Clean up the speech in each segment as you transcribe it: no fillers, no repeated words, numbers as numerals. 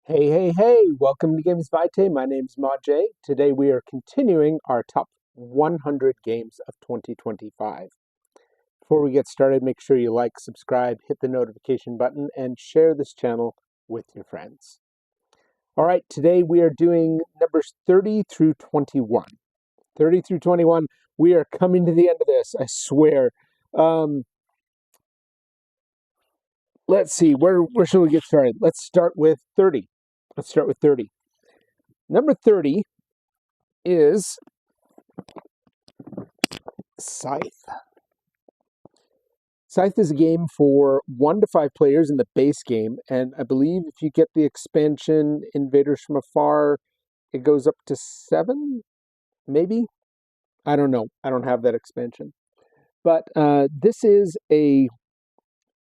Hey, hey, hey, welcome to Games Vitae. My name's Maj. Today we are continuing our top 100 games of 2025. Before we get started, make sure you like, subscribe, hit the notification button, and share this channel with your friends. All right, today we are doing numbers 30 through 21. 30 through 21, we are coming to the end of this, I swear. Let's see, where should we get started? Let's start with 30. Number 30 is Scythe. Scythe is a game for 1 to 5 players in the base game, and I believe if you get the expansion Invaders from Afar, it goes up to 7, maybe? I don't know. I don't have that expansion. But this is a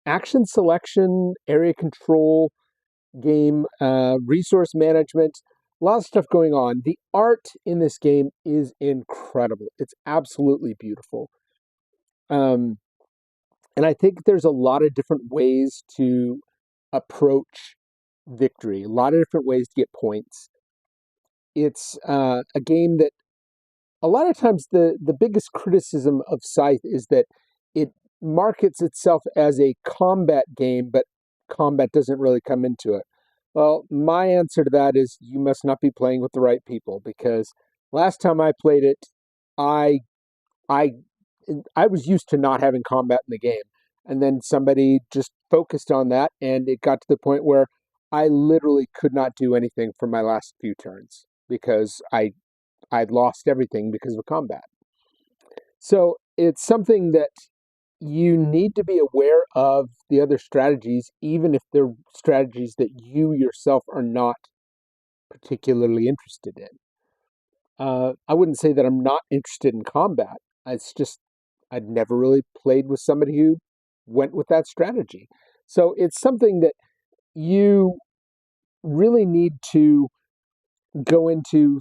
action selection, area control game, resource management, a lot of stuff going on. The art in this game is incredible. It's absolutely beautiful. And I think there's a lot of different ways to approach victory, a lot of different ways to get points. It's a game that a lot of times the biggest criticism of Scythe is that it markets itself as a combat game, but combat doesn't really come into it. Well, my answer to that is you must not be playing with the right people, because last time I played it, I I I was used to not having combat in the game. And then somebody just focused on that, and it got to the point where I literally could not do anything for my last few turns because I'd lost everything because of combat. So it's something that you need to be aware of the other strategies, even if they're strategies that you yourself are not particularly interested in. I wouldn't say that I'm not interested in combat. It's just I'd never really played with somebody who went with that strategy. So it's something that you really need to go into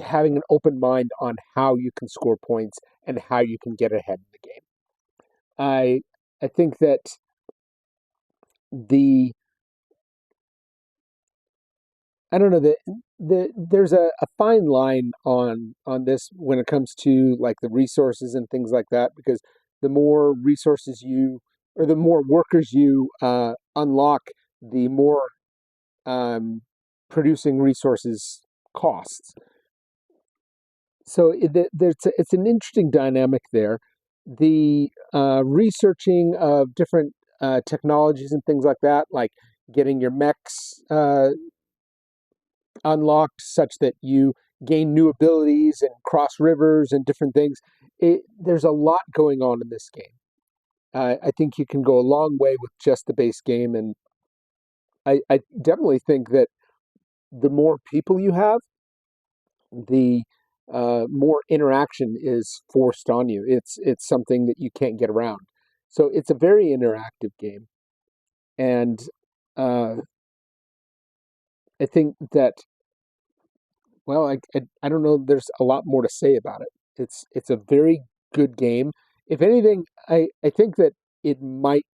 having an open mind on how you can score points and how you can get ahead in the game. I think that the I don't know there's a fine line on this when it comes to like the resources and things like that, because the more resources you or the more workers you unlock, the more um, producing resources costs. So it's an interesting dynamic there. The researching of different technologies and things like that, like getting your mechs unlocked such that you gain new abilities and cross rivers and different things. There's a lot going on in this game. I think you can go a long way with just the base game, and I definitely think that the more people you have, the more interaction is forced on you. It's something that you can't get around. So it's a very interactive game, and uh, I think that well, I don't know. There's a lot more to say about it. It's a very good game. If anything, I think that it might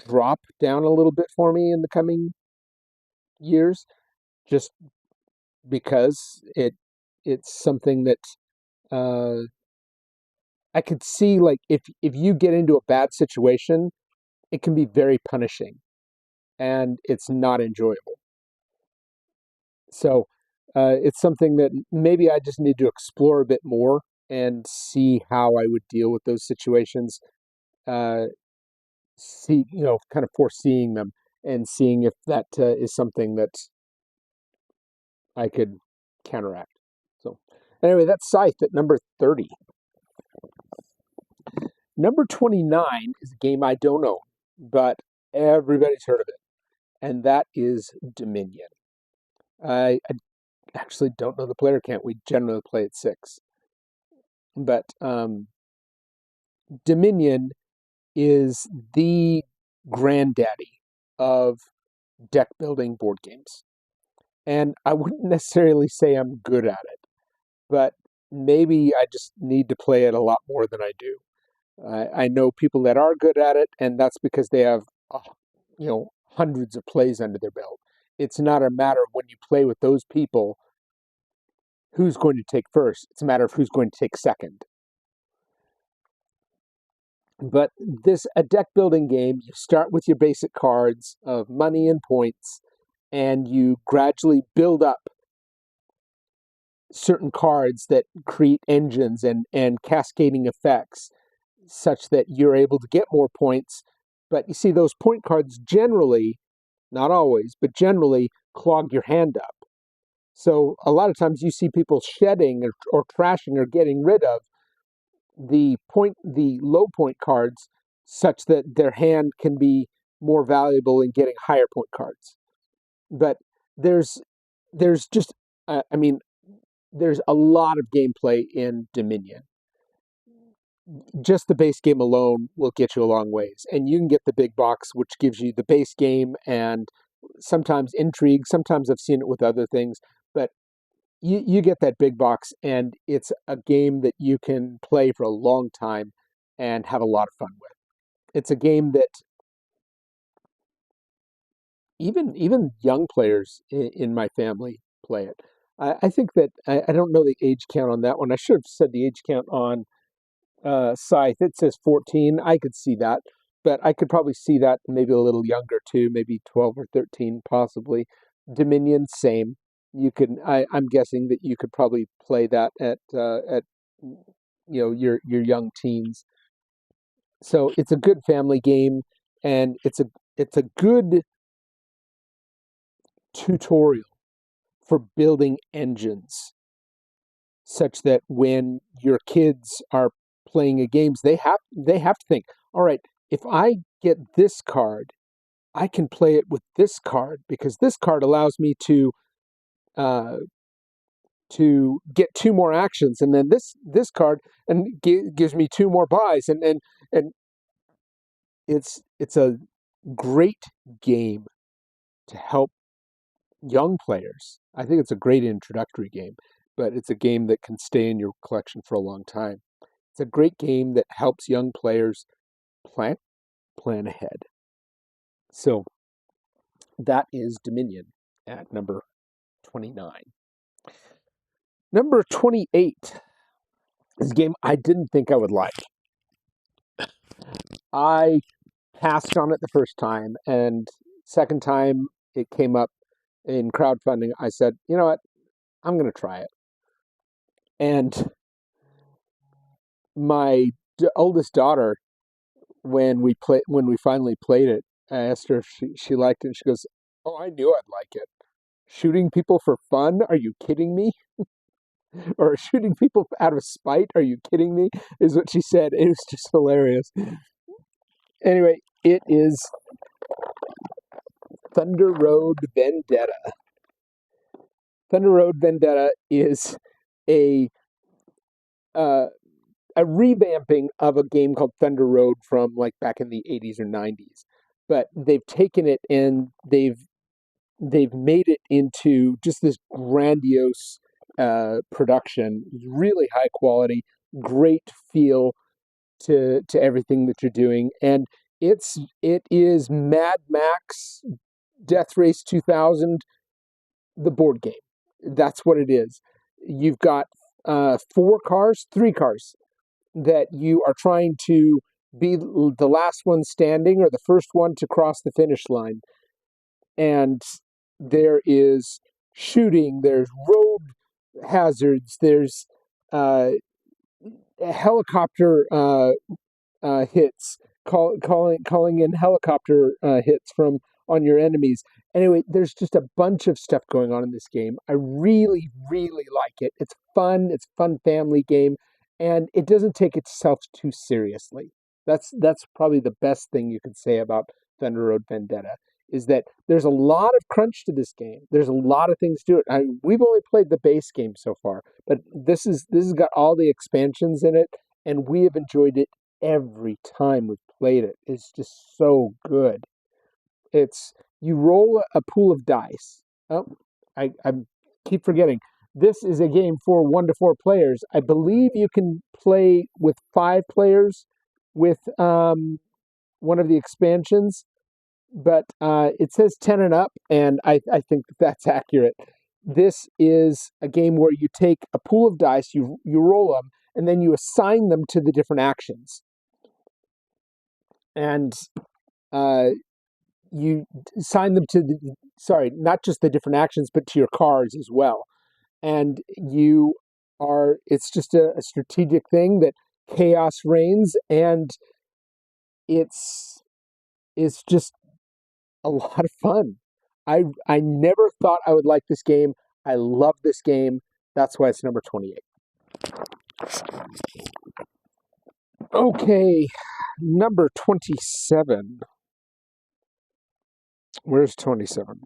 drop down a little bit for me in the coming years, just because it's something that uh, I could see. Like if you get into a bad situation, it can be very punishing, and it's not enjoyable. So it's something that maybe I just need to explore a bit more and see how I would deal with those situations. Uh, See, kind of foreseeing them and seeing if that is something that I could counteract. So, anyway, that's Scythe at number 30. Number 29 is a game I don't own, but everybody's heard of it, and that is Dominion. I actually don't know the player count. We generally play at 6. But Dominion is the granddaddy of deck building board games. And I wouldn't necessarily say I'm good at it, but maybe I just need to play it a lot more than I do. I know people that are good at it, and that's because they have, hundreds of plays under their belt. it's not a matter of when you play with those people who's going to take first. It's a matter of who's going to take second. But a deck building game, you start with your basic cards of money and points, and you gradually build up certain cards that create engines and cascading effects such that you're able to get more points. But you see, those point cards generally, not always, but generally clog your hand up. So a lot of times you see people shedding or trashing or getting rid of the low point cards such that their hand can be more valuable in getting higher point cards. But there's just, I mean, there's a lot of gameplay in Dominion. Just the base game alone will get you a long ways. And you can get the big box, which gives you the base game and sometimes intrigue. Sometimes I've seen it with other things. But you get that big box, and it's a game that you can play for a long time and have a lot of fun with. It's a game that even young players in my family play it. I think that I don't know the age count on that one. I should have said the age count on Scythe. It says 14. I could see that, but I could probably see that maybe a little younger too, maybe 12 or 13 possibly. Dominion, same. You could. I'm guessing that you could probably play that at your young teens. So it's a good family game, and it's a good tutorial for building engines, such that when your kids are playing games, they have to think, all right, if I get this card, I can play it with this card because this card allows me uh, to get two more actions, and then this card and gives me two more buys, and it's a great game to help young players. I think it's a great introductory game, but it's a game that can stay in your collection for a long time. It's a great game that helps young players plan ahead. So that is Dominion at number 29. Number 28 is a game I didn't think I would like. I passed on it the first time, and second time it came up in crowdfunding, I said, you know what, I'm going to try it. And my oldest daughter, when we finally played it, I asked her if she liked it, and she goes, "Oh, I knew I'd like it. Shooting people for fun? Are you kidding me? Or shooting people out of spite? Are you kidding me?" Is what she said. It was just hilarious. Anyway, it is Thunder Road Vendetta. Thunder Road Vendetta is a uh, a revamping of a game called Thunder Road from like back in the 80s or 90s. But they've taken it and they've made it into just this grandiose production, really high quality, great feel to everything that you're doing, and it is Mad Max Death Race 2000, the board game. That's what it is. You've got three cars that you are trying to be the last one standing or the first one to cross the finish line. And there is shooting, there's road hazards, there's uh, helicopter hits, calling in helicopter hits from on your enemies. Anyway, there's just a bunch of stuff going on in this game. I really, really like it. It's fun. It's a fun family game, and it doesn't take itself too seriously. That's probably the best thing you could say about Thunder Road Vendetta is that there's a lot of crunch to this game. There's a lot of things to it. We've only played the base game so far, but this has got all the expansions in it, and we have enjoyed it every time we've played it. It's just so good. It's you roll a pool of dice. Oh, I keep forgetting. This is a game for 1 to 4 players. I believe you can play with 5 players with one of the expansions. but it says 10 and up, and I think that's accurate. This is a game where you take a pool of dice, you roll them, and then you assign them to the different actions. And uh, you assign them to sorry, not just the different actions, but to your cards as well. And it's just a strategic thing that chaos reigns, and it's it's just a lot of fun. I never thought I would like this game. I love this game. That's why it's number 28. Okay, number 27. Where's 27?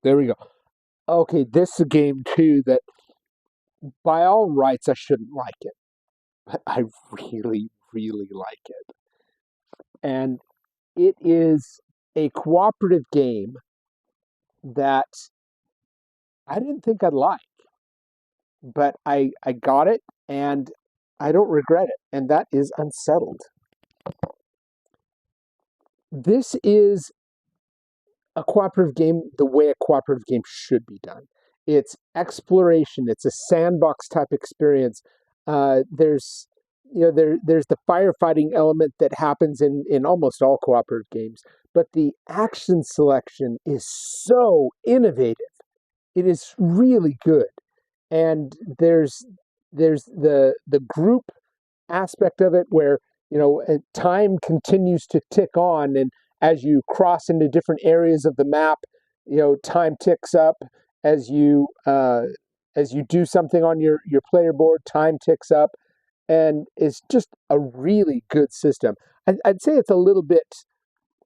There we go. Okay, this is a game too that by all rights I shouldn't like it, but I really, really like it. And it is a cooperative game that I didn't think I'd like, but I got it and I don't regret it, and that is Unsettled. This is a cooperative game the way a cooperative game should be done. It's exploration. It's a sandbox type experience. There's there's the firefighting element that happens in almost all cooperative games, but the action selection is so innovative. It is really good, and there's the group aspect of it where time continues to tick on, and as you cross into different areas of the map, time ticks up. as you uh, as you do something on your player board, time ticks up, and it's just a really good system. I'd say it's a little bit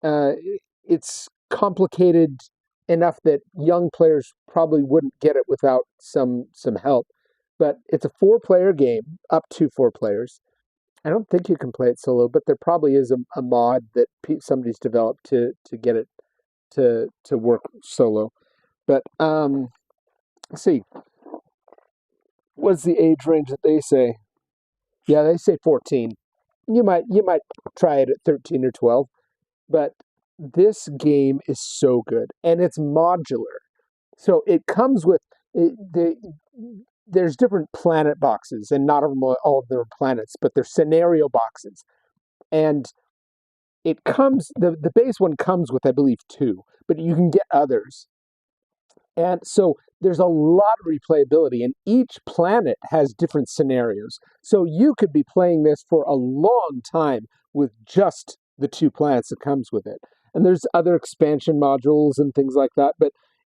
uh, it's complicated enough that young players probably wouldn't get it without some help, but it's a four-player game, up to four players. I don't think you can play it solo, but there probably is a mod that somebody's developed to get it to work solo. But let's see, what's the age range that they say? Yeah, they say 14. You might try it at 13 or 12, but this game is so good, and it's modular. So it comes with there's different planet boxes, and not all of them are planets, but they're scenario boxes. And the base one comes with, I believe, two, but you can get others. And so there's a lot of replayability, and each planet has different scenarios. So you could be playing this for a long time with just the two planets that comes with it. And there's other expansion modules and things like that, but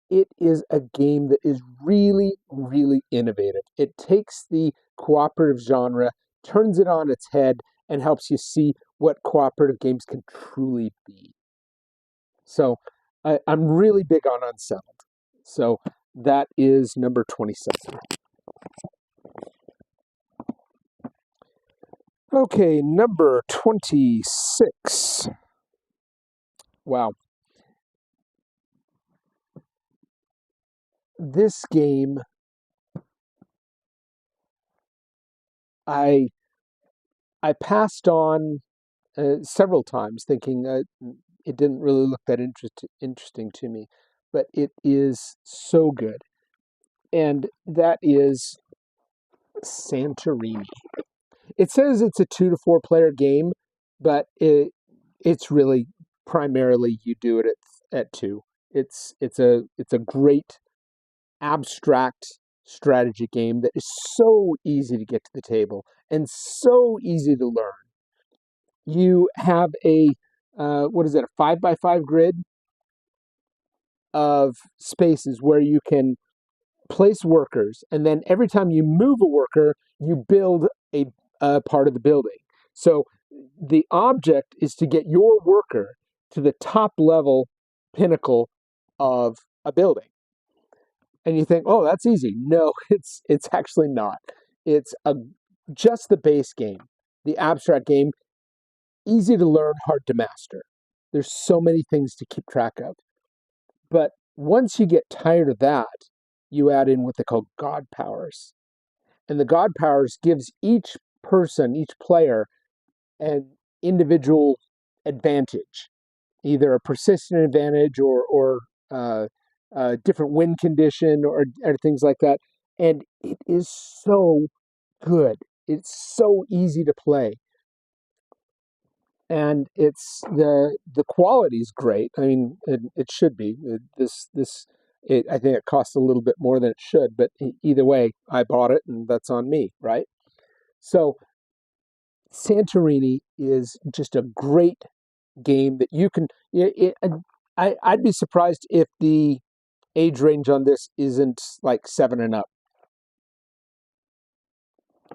it is a game that is really, really innovative. It takes the cooperative genre, turns it on its head, and helps you see what cooperative games can truly be. So I'm really big on Unsettled. So that is number 27. Okay, number 26. Wow. This game, I I passed on several times thinking it didn't really look that interesting to me, but it is so good. And that is Santorini. It says it's a 2 to 4 player game, but it's really primarily you do it at two. It's a great abstract strategy game that is so easy to get to the table and so easy to learn. You have a what is it, a 5 by 5 grid of spaces where you can place workers, and then every time you move a worker, you build a part of the building. So the object is to get your worker to the top level pinnacle of a building. And you think, oh, that's easy. No, it's actually not. It's just the base game, the abstract game, easy to learn, hard to master. There's so many things to keep track of. But once you get tired of that, you add in what they call God powers. And the God powers gives each person, each player, an individual advantage. either a persistent advantage or a different wind condition or things like that. And it is so good. It's so easy to play, and the quality is great. I mean, it should be. I think it costs a little bit more than it should, but either way, I bought it, and that's on me, right? So Santorini is just a great game that you can. I'd be surprised if the age range on this isn't like 7 and up.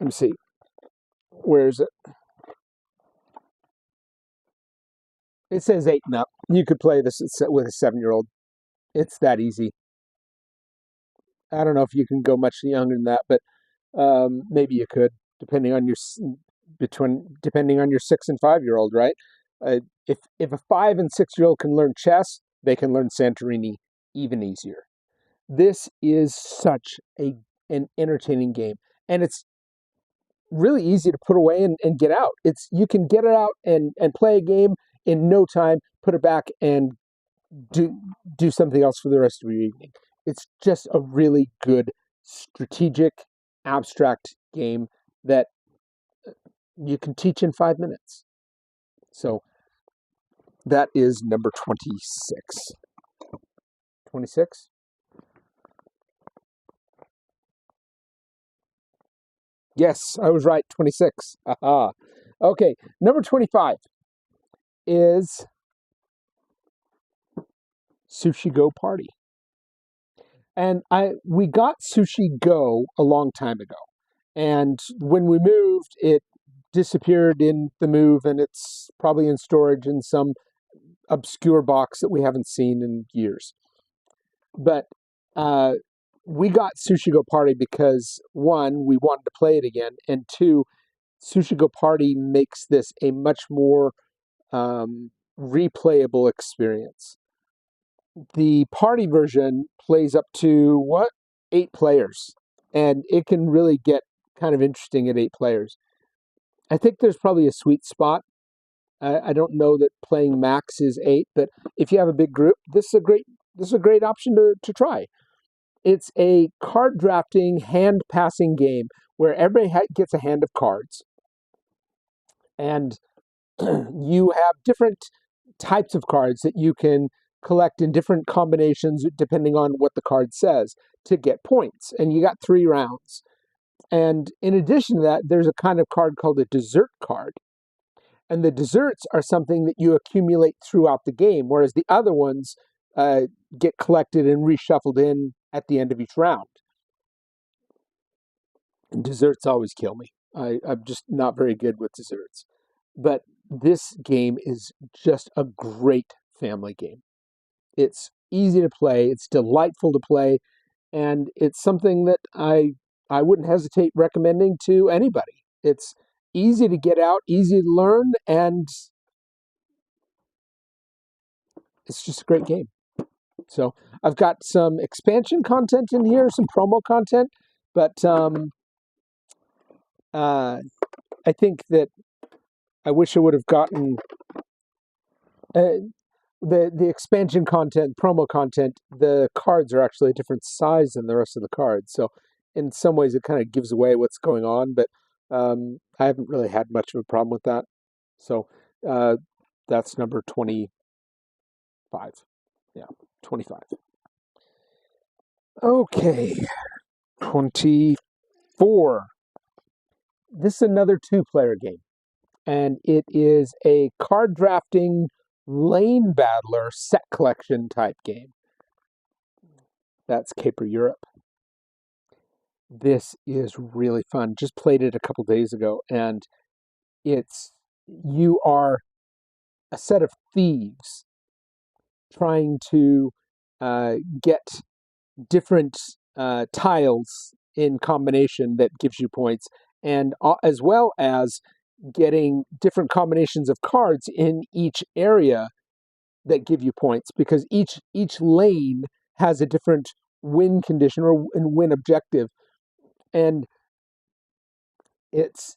Let me see. Where is it? It says 8 and up. You could play this with a 7-year-old. It's that easy. I don't know if you can go much younger than that, but maybe you could, depending on depending on your 6 and 5-year-old, right? If a 5 and 6-year-old can learn chess, they can learn Santorini even easier. This is such an entertaining game, and it's really easy to put away and get out. You can get it out and play a game in no time, put it back, and do something else for the rest of your evening. It's just a really good strategic, abstract game that you can teach in 5 minutes. So that is number 26. 26? Yes, I was right. 26. Aha. Okay, number 25 is Sushi Go Party. And we got Sushi Go a long time ago. And when we moved, it disappeared in the move, and it's probably in storage in some obscure box that we haven't seen in years. But we got Sushi Go Party because, one, we wanted to play it again, and two, Sushi Go Party makes this a much more replayable experience. The party version plays up to 8 players, and it can really get kind of interesting at 8 players. I think there's probably a sweet spot. I don't know that playing max is 8, but if you have a big group, this is a great option to try. It's a card drafting, hand passing game where everybody gets a hand of cards, and you have different types of cards that you can collect in different combinations depending on what the card says to get points. And you got 3 rounds. And in addition to that, there's a kind of card called a dessert card. And the desserts are something that you accumulate throughout the game, whereas the other ones get collected and reshuffled in at the end of each round. And desserts always kill me. I'm just not very good with desserts. But this game is just a great family game. It's easy to play, it's delightful to play, and it's something that I wouldn't hesitate recommending to anybody. It's easy to get out, easy to learn, and it's just a great game. So I've got some expansion content in here, some promo content, but I think that I wish I would have gotten the expansion content, promo content. The cards are actually a different size than the rest of the cards, so in some ways it kind of gives away what's going on. But I haven't really had much of a problem with that. So that's number 25. Yeah, 25. Okay, 24. This is another 2-player game, and it is a card drafting lane battler set collection type game. That's Caper Europe. This is really fun. Just played it a couple days ago, and you are a set of thieves trying to get different tiles in combination that gives you points, and as well as getting different combinations of cards in each area that give you points, because each lane has a different win condition or win objective, and it's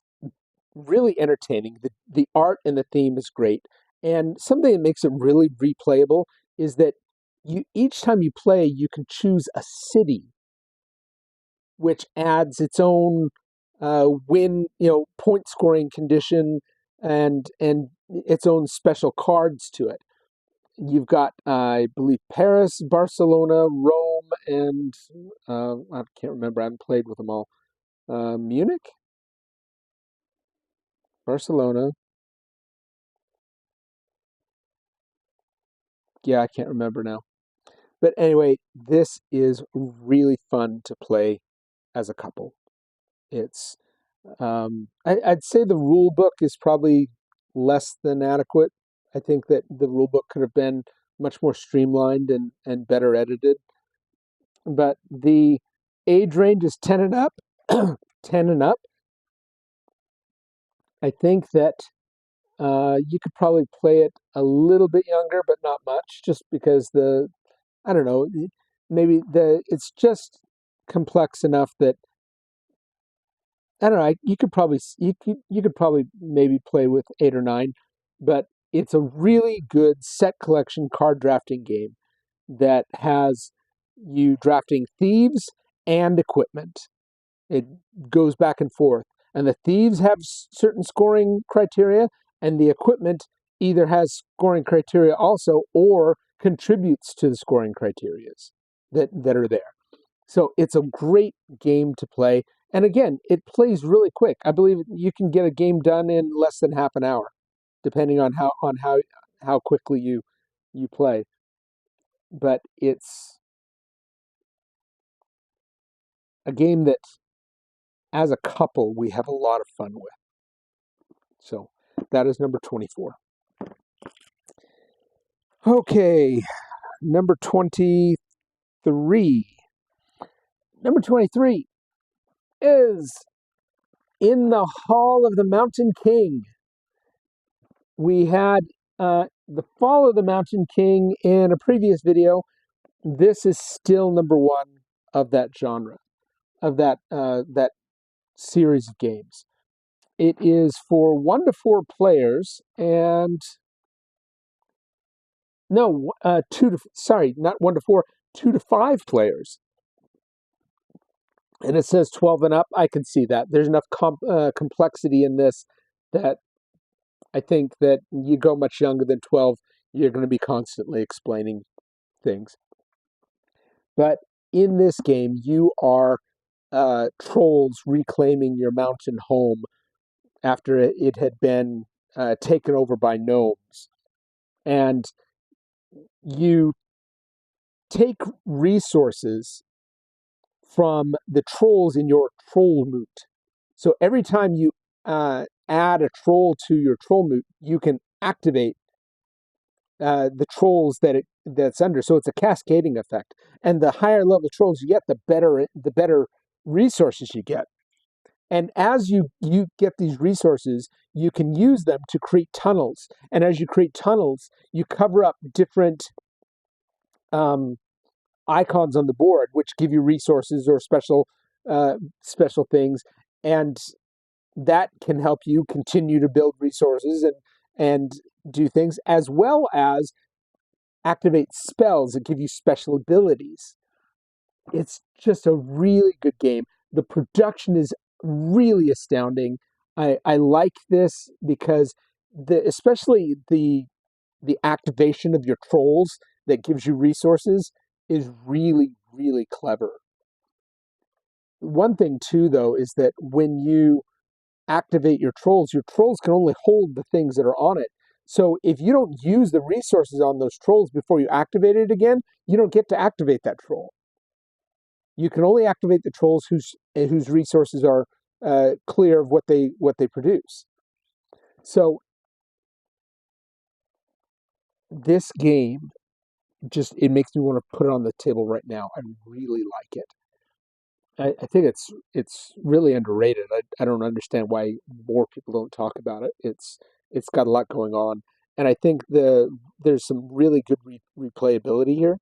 really entertaining. The art and the theme is great, And something that makes it really replayable is that each time you play, you can choose a city, which adds its own point scoring condition and its own special cards to it. You've got, I believe, Paris, Barcelona, Rome, and I can't remember. I haven't played with them all. Munich, Barcelona. Yeah, I can't remember now. But anyway, this is really fun to play as a couple. It's I'd say the rule book is probably less than adequate. I think that the rule book could have been much more streamlined and better edited. But the age range is 10 and up. 10 and up. I think that you could probably play it a little bit younger, but not much, just because I don't know, maybe it's just complex enough that I don't know. You could probably maybe play with 8 or 9, but it's a really good set collection card drafting game that has you drafting thieves and equipment. It goes back and forth, and the thieves have certain scoring criteria, and the equipment either has scoring criteria also or contributes to the scoring criterias that are there. So it's a great game to play. And again, it plays really quick. I believe you can get a game done in less than half an hour, depending on how quickly you play. But it's a game that, as a couple, we have a lot of fun with. So that is number 24. Okay, number 23. Number 23 is In the Hall of the Mountain King. We had the Fall of the Mountain King in a previous video. This is still number one of that genre, of that series of games. It is for 1 to 4 players, and no, not 1 to 4, 2 to 5 players. And it says 12 and up. I can see that. There's enough complexity in this that I think that you go much younger than 12, you're going to be constantly explaining things. But in this game, you are trolls reclaiming your mountain home after it had been taken over by gnomes. And you take resources from the trolls in your troll moot. So every time you add a troll to your troll moot, you can activate the trolls that's under. So it's a cascading effect. And the higher level trolls you get, the better resources you get. And as you get these resources, you can use them to create tunnels. And as you create tunnels, you cover up different icons on the board, which give you resources or special things, and that can help you continue to build resources and do things, as well as activate spells that give you special abilities. It's just a really good game. The production is really astounding. I like this because especially the activation of your trolls that gives you resources is really, really clever. One thing too, though, is that when you activate your trolls can only hold the things that are on it. So if you don't use the resources on those trolls before you activate it again, you don't get to activate that troll. You can only activate the trolls whose resources are clear of what they produce. So this game it makes me want to put it on the table right now. I really like it. I think it's really underrated. I don't understand why more people don't talk about it. It's got a lot going on, and I think there's some really good replayability here.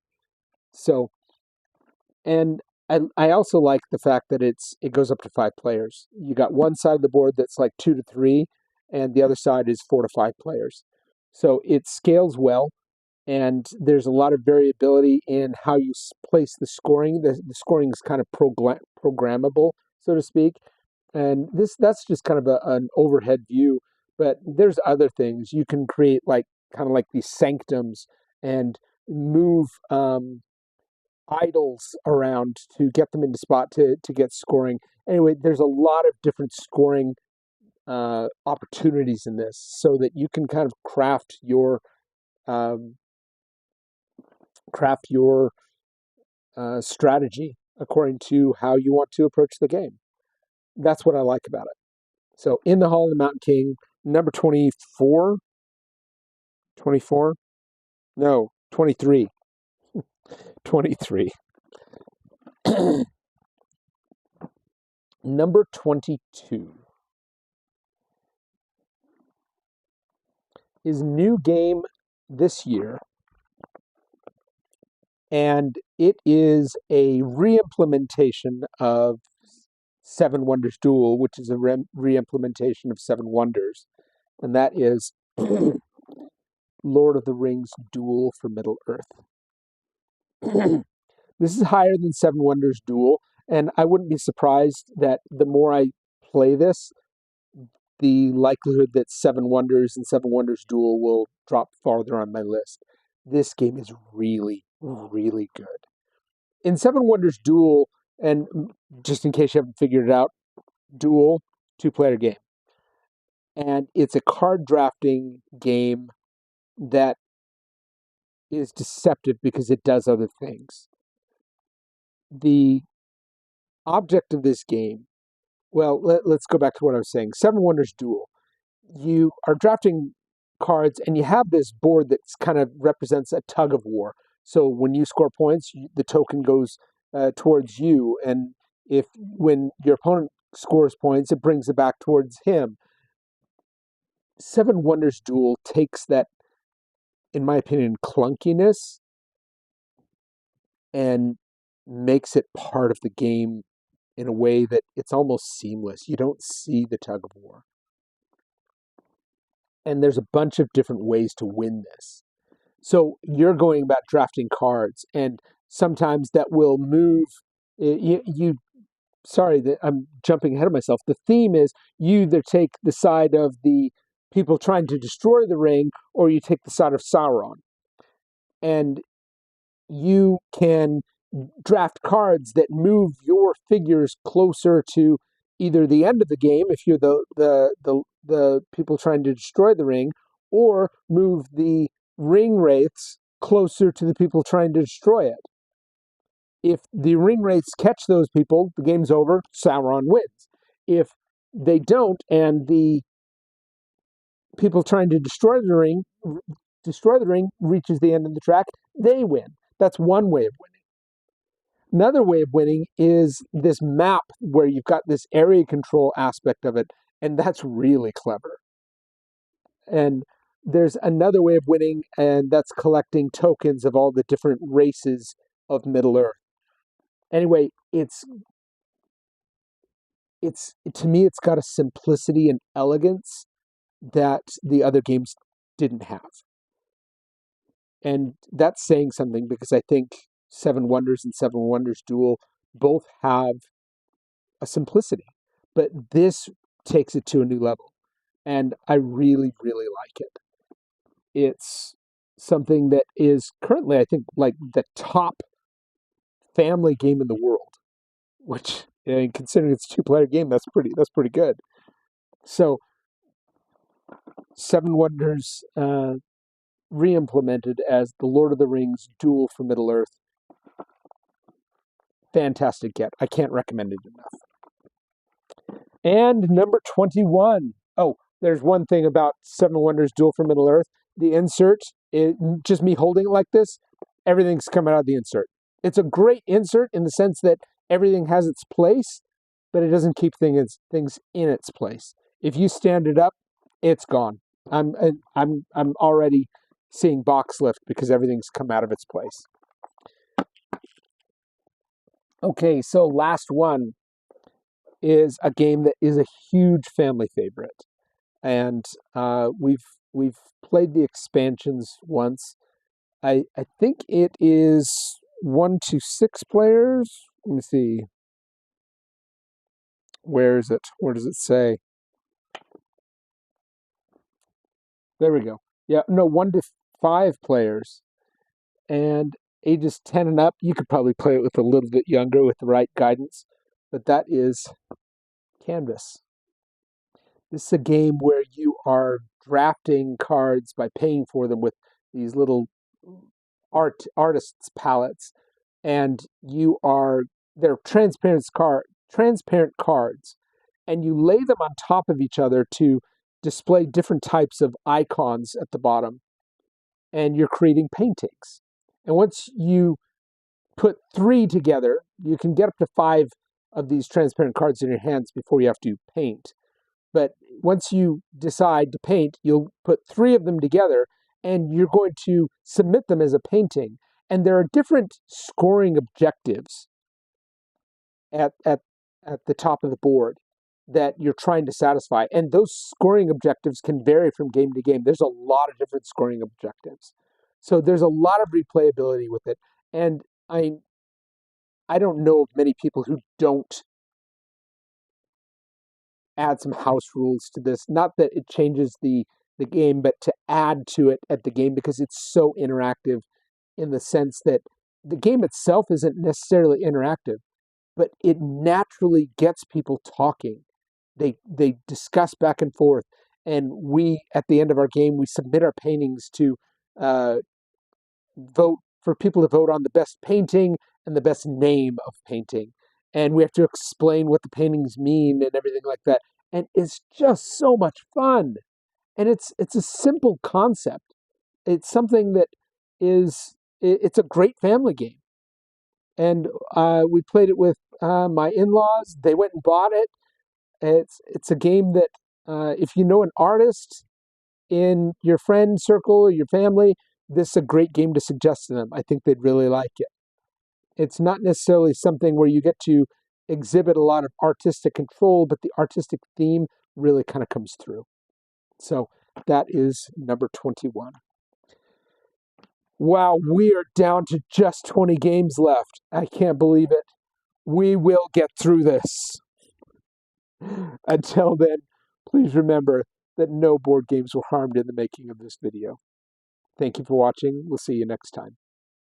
So, and I also like the fact that it goes up to 5 players. You got one side of the board that's like 2 to 3, and the other side is 4 to 5 players. So it scales well, and there's a lot of variability in how you place the scoring. The scoring is kind of programmable, so to speak. And that's just kind of an overhead view. But there's other things you can create, like kind of like these sanctums, and move idols around to get them into spot to get scoring. Anyway, there's a lot of different scoring opportunities in this, so that you can kind of um, craft your strategy according to how you want to approach the game. That's what I like about it. So, In the Hall of the Mountain King, number 24, 24, no, 23, 23. Number 22 is a new game this year, and it is a re-implementation of Seven Wonders Duel, which is a re-implementation of Seven Wonders, and that is Lord of the Rings Duel for Middle-earth. This is higher than Seven Wonders Duel, and I wouldn't be surprised that the more I play this, the likelihood that Seven Wonders and Seven Wonders Duel will drop farther on my list. This game is really, really good. In Seven Wonders Duel, and just in case you haven't figured it out, Duel, two-player game. And it's a card drafting game that is deceptive because it does other things. The object of this game, well, let's go back to what I was saying. Seven Wonders Duel. You are drafting cards, and you have this board that kind of represents a tug of war. So when you score points, the token goes towards you, and when your opponent scores points, it brings it back towards him. Seven Wonders Duel takes that, in my opinion, clunkiness and makes it part of the game in a way that it's almost seamless. You don't see the tug of war. And there's a bunch of different ways to win this. So you're going about drafting cards, and sometimes that will move. Sorry that I'm jumping ahead of myself. The theme is you either take the side of the people trying to destroy the ring, or you take the side of Sauron. And you can draft cards that move your figures closer to either the end of the game, if you're the people trying to destroy the ring, or move the ring wraiths closer to the people trying to destroy it. If the ring wraiths catch those people, the game's over, Sauron wins. If they don't, and the people trying to destroy the ring reaches the end of the track, they win. That's one way of winning. Another way of winning is this map where you've got this area control aspect of it, and that's really clever. And there's another way of winning, and that's collecting tokens of all the different races of Middle-earth. Anyway, to me, it's got a simplicity and elegance that the other games didn't have. And that's saying something, because I think Seven Wonders and Seven Wonders Duel both have a simplicity, but this takes it to a new level. And I really, really like it. It's something that is currently, I think, like the top family game in the world, which, considering it's a two-player game, that's pretty good. So, Seven Wonders re-implemented as the Lord of the Rings Duel for Middle-earth. Fantastic get. I can't recommend it enough. And number 21. Oh, there's one thing about Seven Wonders Duel for Middle-earth. The insert, just me holding it like this, everything's coming out of the insert. It's a great insert in the sense that everything has its place, but it doesn't keep things in its place. If you stand it up, it's gone. I'm already seeing box lift because everything's come out of its place. Okay, so last one is a game that is a huge family favorite, and we've We've played the expansions once. I think it is 1 to 6 players. Let me see. Where is it? Where does it say? There we go. Yeah, no, 1 to 5 players. And ages 10 and up, you could probably play it with a little bit younger with the right guidance. But that is Canvas. This is a game where you are drafting cards by paying for them with these little artists' palettes, and they're transparent cards, and you lay them on top of each other to display different types of icons at the bottom, and you're creating paintings. And once you put 3 together, you can get up to 5 of these transparent cards in your hands before you have to paint. But once you decide to paint, you'll put 3 of them together and you're going to submit them as a painting. And there are different scoring objectives at the top of the board that you're trying to satisfy. And those scoring objectives can vary from game to game. There's a lot of different scoring objectives. So there's a lot of replayability with it. And I don't know of many people who don't add some house rules to this. Not that it changes the game, but to add to it at the game because it's so interactive in the sense that the game itself isn't necessarily interactive, but it naturally gets people talking. They discuss back and forth, and we at the end of our game we submit our paintings to uh, vote for people to vote on the best painting and the best name of painting. And we have to explain what the paintings mean and everything like that. And it's just so much fun. And it's a simple concept. It's something that it's a great family game. And we played it with my in-laws. They went and bought it. It's a game that if you know an artist in your friend circle or your family, this is a great game to suggest to them. I think they'd really like it. It's not necessarily something where you get to exhibit a lot of artistic control, but the artistic theme really kind of comes through. So that is number 21. Wow, we are down to just 20 games left. I can't believe it. We will get through this. Until then, please remember that no board games were harmed in the making of this video. Thank you for watching. We'll see you next time.